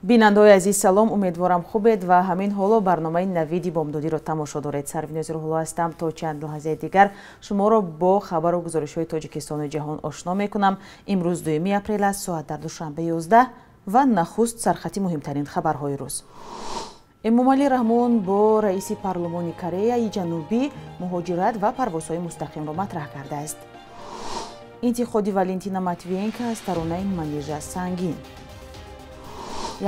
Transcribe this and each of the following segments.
бинандаҳои азиз салом, умедворам хубед ва ҳамин ҳоло барномаи навиди бомдодиро тамошо доред. Сарвинозиро ҳоло ҳастам то чанд лаҳзаи дигар шуморо бо хабару гузоришҳои Тоҷикистону ҷаҳон ошно мекунам. Имрӯз 2 апрел аст, соат дар душанбе 11 ва нахуст сархати муҳимтарин хабарҳои рӯз. Эмомали Раҳмон бо раиси порлумони Кореяи Ҷанубӣ муҳоҷират ва парвозҳои мустақимро матраҳ кардааст. Интиқоди Валентина Матвиенко аз таронаи Манижа Сангин.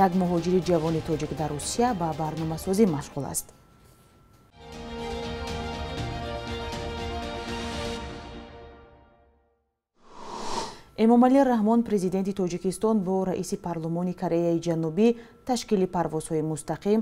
Як муҳоҷири ҷавони тоҷик дар Русия ба барномасозӣ машғул аст. Эмомали Раҳмон президенти Тоҷикистон бо раиси порлумони Кореяи Ҷанубӣ ташкили парвозҳои мустақим,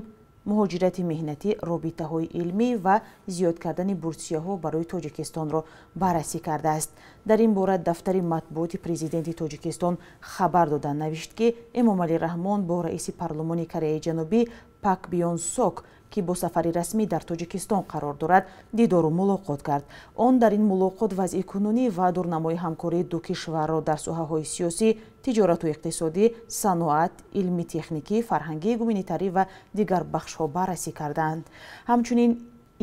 муҳоҷирати меҳнатӣ, робитаҳои илмӣ ва зиёд кардани бурсияҳо барои Тоҷикистонро баррасӣ кардааст. Дар ин бора дафтари матбуоти президенти Тоҷикистон хабар дода навишт ки Эмомали Раҳмон бо раиси порлумони Кореяи Ҷанубӣ Пак Бён Сок, ки бо сафари расмӣ дар Тоҷикистон қарор дорад, дидору мулоқот кард. Он дар ин мулоқот вазъи кунунӣ ва дурнамои ҳамкории ду кишварро дар соҳаҳои сиёсӣ, тиҷорату иқтисодӣ, саноат, илми техникӣ, фарҳангӣ, гуманитарӣ ва дигар бахшҳо баррасӣ карданд. Ҳамчунин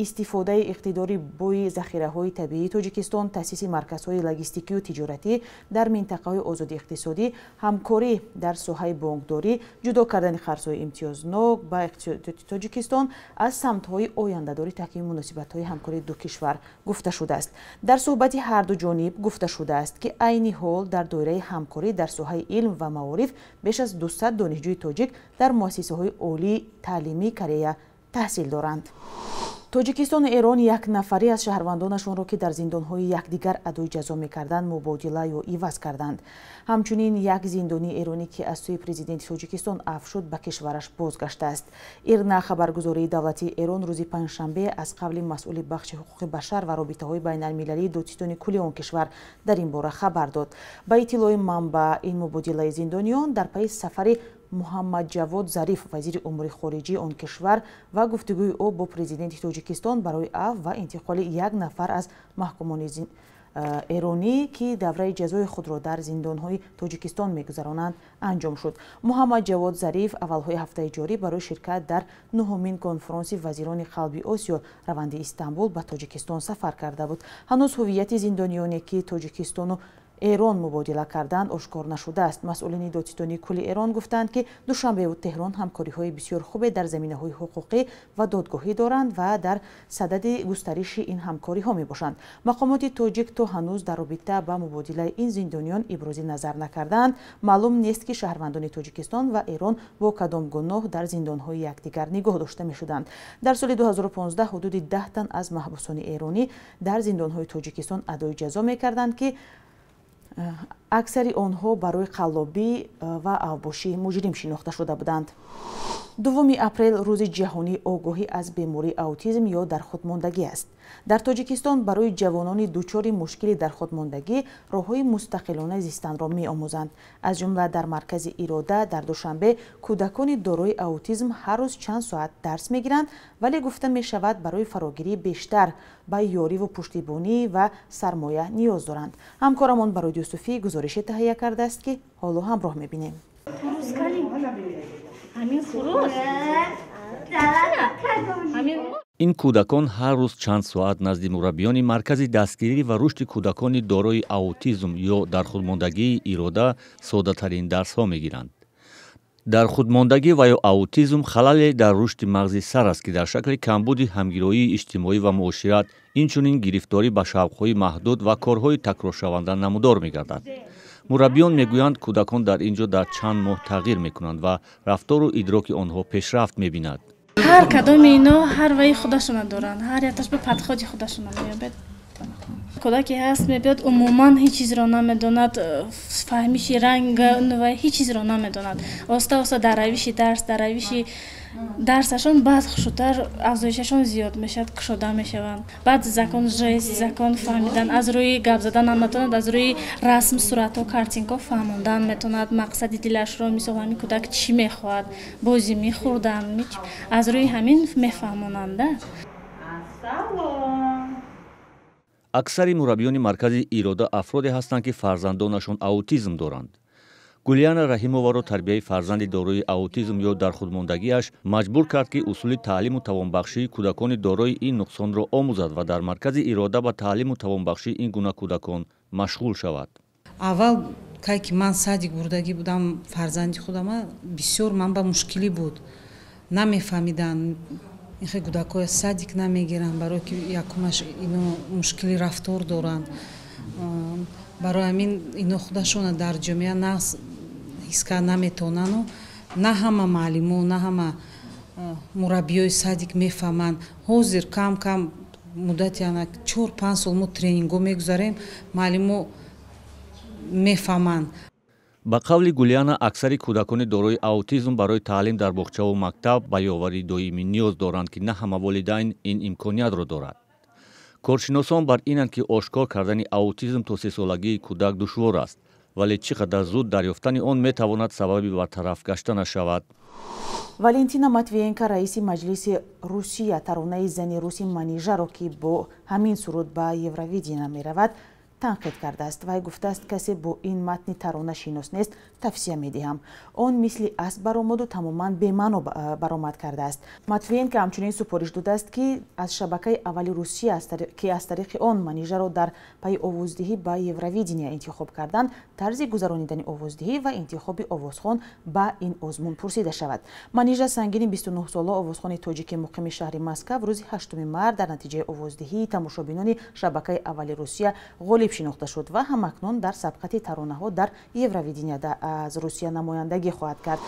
истифодаи иқтидори бои захираҳои табиии Тоҷикистон, таъсиси марказҳои логистикию тиҷоратӣ дар минтақаҳои озоди иқтисодӣ, ҳамкорӣ дар соҳаи бонкдорӣ, ҷудо кардани қарзҳои имтиёзнок ба иқтисодиёти Тоҷикистон аз самтҳои ояндадори такмили муносибатҳои ҳамкории ду кишвар гуфта шудааст. Дар суҳбати ҳарду ҷониб гуфта шудааст, ки айни ҳол дар доираи ҳамкорӣ дар соҳаи илм ва маориф беш аз 200 донишҷӯи тоҷик дар муассисаҳои олии таълимии Корея таҳсил доранд. Тоҷикистону Эрон як нафари аз шаҳрвандонашонро, ки дар зиндонҳои якдигар адои ҷазо мекарданд, мубодила ё иваз карданд. Ҳамчунин як зиндонии эронӣ, ки аз сӯи президенти Тоҷикистон афв шуд, ба кишвараш бозгаштааст. Ирна хабаргузории давлатии Эрон рӯзи панҷшанбе аз қабли масъули бахши ҳуқуқи башар ва робитаҳои байналмилалии додистони кулли он кишвар дар ин бора хабар дод. Ба иттилои манбаъ, ин мубодилаи зиндониён дар пайи сафари Муҳаммаджавод Зариф, вазири умури хориҷии он кишвар ва гуфтугӯи ӯ бо президенти Тоҷикистон барои афв ва интиқоли як нафар аз маҳкумони эронӣ, ки давраи ҷазои худро дар зиндонҳои Тоҷикистон мегузаронанд, анҷом шуд. Муҳаммаджавод Зариф аввалҳои ҳафтаи ҷорӣ барои ширкат дар 9-мин конфронси вазирони қалби Осиё раванди Истанбул ба Тоҷикистон сафар карда буд. Ҳанӯз ҳуввияти зиндониёне, ки Тоҷикистону Эрон мубодила карданд, ошкор нашудааст. Масъулини додистони кулли Эрон гуфтанд, ки Душанбеву Теҳрон ҳамкориҳои бисёр хубе дар заминаҳои ҳуқуқӣ ва додгоҳӣ доранд ва дар садади густариши ин ҳамкориҳо мебошанд. Мақомоти тоҷик то ҳанӯз дар робита ба мубодилаи ин зиндониён ибрози назар накарданд. Маълум нест, ки шаҳрвандони Тоҷикистон ва Эрон бо кадом гуноҳ дар зиндонҳои якдигар нигоҳ дошта мешуданд. Дар соли 2015 ҳудуди 10 тан аз маҳбусони эронӣ дар зиндонҳои Тоҷикистон адои ҷазо мекарданд, ки аксари онҳо барои қаллобӣ ва авбошӣ муҷрим шинохта шуда буданд. 2 апрел рӯзи ҷаҳонии огоҳӣ аз бемории аутизм ё дархудмондагӣ аст. Дар Тоҷикистон барои ҷавонони дучори мушкили дархудмондагӣ роҳҳои мустақилона зистанро меомӯзанд. Аз ҷумла дар маркази Ирода дар Душанбе кӯдакони дорои аутизм ҳар рӯз чанд соат дарс мегиранд, вале гуфта мешавад барои фарогирии бештар ба ёриву пуштибонӣ ва сармоя ниёз доранд. Ҳамкорамон Бароди Юсуфӣ гузорише таҳия кардааст, ки ҳоло ҳамроҳ мебинем. ин кӯдакон ҳар рӯз чанд соат назди мураббиёни маркази дастгирӣ ва рушди кӯдакони дорои аутизм ё дархудмондагии Ирода соддатарин дарсҳо мегиранд. Дархудмондагӣ ва ё аутизм халале дар рушди мағзи сар аст, ки дар шакли камбуди ҳамгироии иҷтимоӣ ва муошират, инчунин гирифторӣ ба шавқҳои маҳдуд ва корҳои такроршаванда намудор мегардад. мураббиён мегӯянд, кӯдакон дар ин ҷо дар чанд моҳ тағйир мекунанд ва рафтору идроки онҳо пешрафт мебинад. ҳар кадоми ино ҳар ваи худашона доранд, ҳар якташ ба падходи худашона меёбед. кӯдаке ҳаст мебиёд умуман ҳеҷ чизро намедонад, фаҳмиши ранг ва ҳеҷ чизро намедонад. оста оста дар равиши дарсашон баъд хушудтар афзоишашон зиёд мешавад, кушода мешаванд. баъд закон жест, закон фаҳмидан, аз рӯи гап задан наметавонад, аз рӯи расм, суратҳо, картинко фаҳмондан метавонад, мақсади дилашро, мисол ҳамин кӯдак чӣ мехоҳад, бозӣ мехӯрдан, аз рӯи ҳамин мефаҳмонанда. аксари мураббиёни маркази Ирода афроде ҳастанд, ки фарзандонашон аутизм доранд. гулияна раҳимоваро тарбияи фарзанди дорои аутизм ё дар худмондагиаш маҷбур кард ки усули таълиму тавонбахшии кӯдакони дорои ин нуқсонро омӯзад ва дар маркази ирода ба таълиму тавонбахшии ин гуна кӯдакон машғул шавад. аввал ки ман садик бурдагӣ будам фарзанди худама бисёр ман ба мушкилӣ буд, намефаҳмидам инхе кӯдакҳои садик намегиранд, барое ки якумаш ино мушкили рафтор доранд. барои ҳамин ино худашона дар ҷомеа нақс ҳис кард наметавонану на ҳама маълимон, на ҳама мураббиёи садик мефаҳманд. ҳозир кам кам муддати 4-5 сол мо тренингҳо мегузарем, маълимо мефаҳманд. ба қавли гулияна аксари кӯдакони дорои аутизм барои таълим дар боғчаву мактаб ба ёварии доимӣ ниёз доранд ки на ҳама волидайн ин имкониятро дорад. коршиносон бар инанд ки ошкор кардани аутизм то 3 солагии кӯдак душвор аст, вале чӣ қадар зуд дарёфтани он метавонад сабаби бартараф гаштанаш шавад. Валентина Матвиенко раиси маҷлиси Русия таронаи зани руси Манижаро ки бо ҳамин суруд ба Евровидение меравад танқид кардааст. Вай гуфтааст касе бо ин матни тарона шинос нест, тавсия медиҳам. Он мисли асб баромаду тамоман бемаъно баромад кардааст. Матвиенко ҳамчунин супориш додааст ки аз шабакаи аввали Русия ки аз тариқи он Манижаро дар пайи овоздиҳӣ ба Евровидение интихоб карданд, тарзи гузаронидани овоздиҳӣ ва интихоби овозхон ба ин озмун пурсида шавад. Манижа Сангини 29 сола овозхони тоҷики муқими шаҳри Москав рӯзи 8 март дар натиҷаи овоздиҳии тамошобинони шабакаи аввали Русия ғолиб шинохта шуд ва ҳамакнун дар сабқати таронаҳо дар Евровидение аз Русия намояндагӣ хоҳад кард.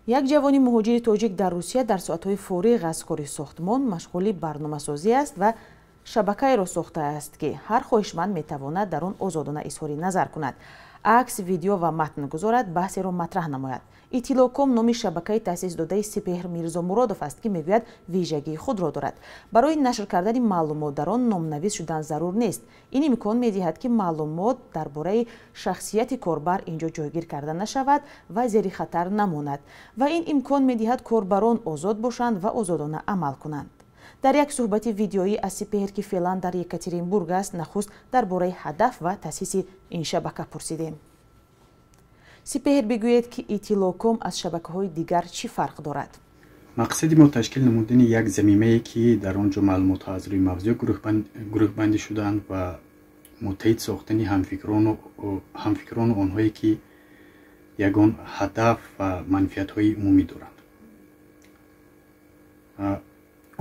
Як ҷавони муҳоҷири тоҷик дар Русия дар соатҳои фориғ аз кори сохтмон машғули барномасозӣ аст ва шабакаеро сохтааст ки ҳар хоҳишманд метавонад дар он озодона изҳори назар кунад, акс, видео ва матн гузорад, баҳсеро матраҳ намояд. Интиқоди номи шабакаи таъсисдодаи Сипеҳр Мирзо Муродов аст ки мегӯяд вижагии худро дорад. Барои нашр кардани маълумот дар он номнавис шудан зарур нест. Ин имкон медиҳад ки маълумот дар бораи шахсияти корбар инҷо ҷойгир карда нашавад ва зери хатар намонад ва ин имкон медиҳад корбарон озод бошанд ва озодона амал кунанд. дар як суҳбати видеоӣ аз Сипеҳр ки феълан дар Екатеринбург аст нахуст дар бораи ҳадаф ва таъсиси ин шабака пурсидем. Сипеҳр бигӯед ки интиқоди аз шабакаҳои дигар чӣ фарқ дорад? мақсади мо ташкил намудани як замимае ки дар он ҷо маълумотҳо аз рӯи мавзӯъ гурӯҳбандӣ шуданд ва муттаҳид сохтани ҳамфикрону онҳое ки ягон ҳадаф ва манфиатҳои умумӣ доранд.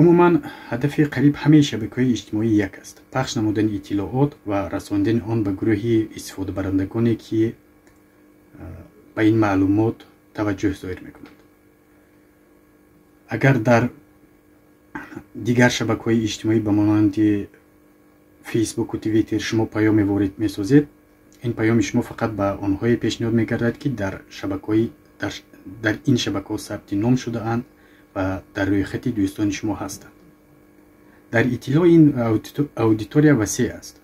умуман ҳадафи қариб ҳамаи шабакаҳои иҷтимоӣ як аст: пахш намудани иттилоот ва расондани он ба гурӯҳи истифодабарандагоне ки ба ин маълумот таваҷҷӯҳ зоҳир мекунанд. агар дар дигар шабакаҳои иҷтимоӣ ба монанди фейсбуку твиттер шумо паёме ворид месозед, ин паёми шумо фақат ба онҳое пешниҳод мегардад ки дар ин шабакаҳо сабти ном шудаанд ва дар рӯйхати дӯстони шумо ҳастанд. дар иттилоъ ин аудитория васеъ аст.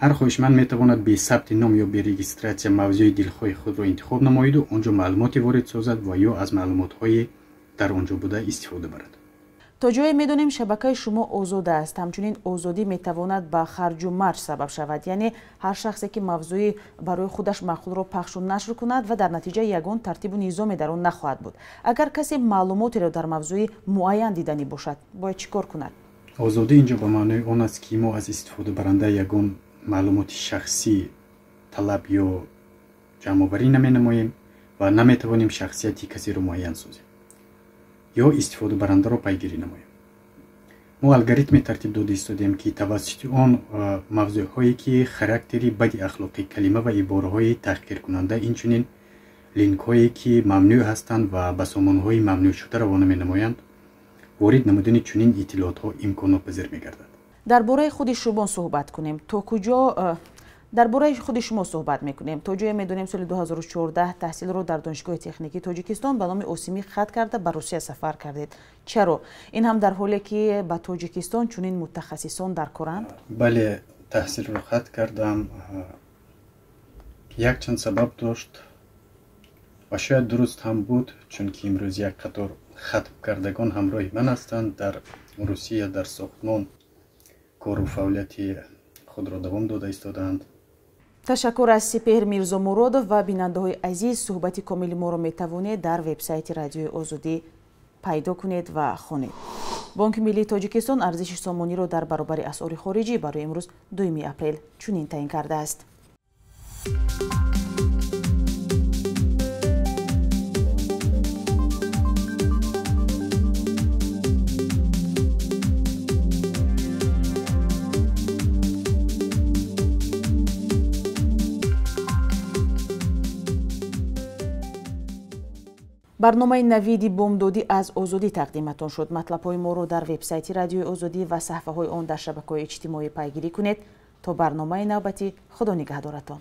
ҳар хоҳишманд метавонад бе сабти ном ё бе регистратсия мавзӯи дилхоҳи худро интихоб намояду он ҷо маълумоте ворид созад ва ё аз маълумотҳои дар он ҷо буда истифода барад. то ҷое медонем шабакаи шумо озод аст. ҳамчунин озодӣ метавонад ба харҷу марҷ сабаб шавад, яъне ҳар шахсе ки мавзӯи барои худаш маъқулро пахшу нашр кунад ва дар натиҷа ягон тартибу низоме дар он нахоҳад буд. агар касе маълумотеро дар мавзӯи муайян диданӣ бошад, бояд чӣ кор кунад? озодӣ инҷо ба маънои он аст ки мо аз истифодабаранда ягон маълумоти шахсӣ талаб ё ҷамъоварӣ наменамоем ва наметавонем шахсияти касеро муайян созем ё истифодабарандаро пайгирӣ намоем. мо алгоритме тартиб дода истодем ки тавассути он мавзӯъҳое ки характери бади ахлоқи калима ва ибораҳои таҳқиркунанда, инчунин линкҳое ки мамнӯъ ҳастанд ва ба сомонаҳои мамнӯъшуда равона менамоянд, ворид намудани чунин иттилоотҳо имконнопазир мегардад. дар бораи худи шумо суҳбат кунем. дар бораи худи шумо суҳбат мекунем. то ҷое медонем соли 2014 таҳсилро дар донишгоҳи техникии тоҷикистон ба номи осимӣ хат карда ба Русия сафар кардед. чаро? ин ҳам дар ҳоле ки ба Тоҷикистон чунин мутахассисон дар коранд? бале, таҳсилро хат кардам. якчанд сабаб дошт ва шояд дуруст ҳам буд, чунки имрӯз як қатор хатм кардагон ҳамроҳи ман ҳастанд дар Русия дар сохтмон кору фаъолияти худро давом дода истодаанд. ташаккур аз Сипеҳр Мирзо Муродов ва бинандаҳои азиз. суҳбати комили моро метавонед дар вебсайти Радиои Озодӣ пайдо кунед ва хонед. Бонки Миллии Тоҷикистон арзиши сомониро дар баробари асъори хориҷӣ барои имрӯз 2 апрел чунин таъин кардааст. барномаи Навиди бомдодии аз озодӣ тақдиматон шуд. матлабҳои моро дар вебсайти Радиои Озодӣ ва саҳфаҳои он дар шабакаҳои иҷтимоӣ пайгирӣ кунед. то барномаи навбатӣ, худо нигаҳдоратон.